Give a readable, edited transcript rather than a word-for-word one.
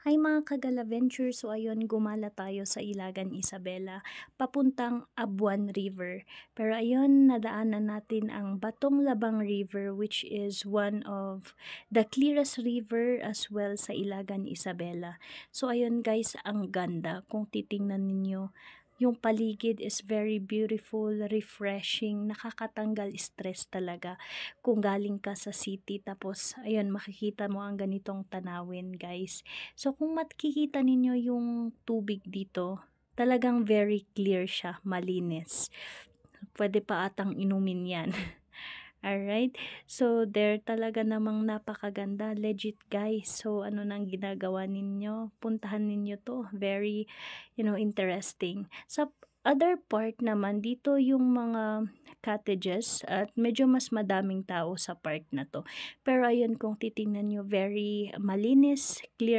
Hi mga Kagala-Venture, so ayun gumala tayo sa Ilagan Isabela papuntang Abuan River. Pero ayun nadaanan natin ang Batong Labang River which is one of the clearest river as well sa Ilagan Isabela. So ayun guys, ang ganda kung titingnan ninyo. Yung paligid is very beautiful, refreshing, nakakatanggal stress talaga kung galing ka sa city tapos ayun makikita mo ang ganitong tanawin guys. So kung makikita ninyo yung tubig dito, talagang very clear siya, malinis. Pwede pa atang inumin yan. Alright, so there talaga namang napakaganda, legit guys. So ano nang ginagawa ninyo? Puntahan ninyo to, very interesting. Sa other part naman, dito yung mga cottages at medyo mas madaming tao sa part na to. Pero ayun kung titingnan nyo, very malinis, clear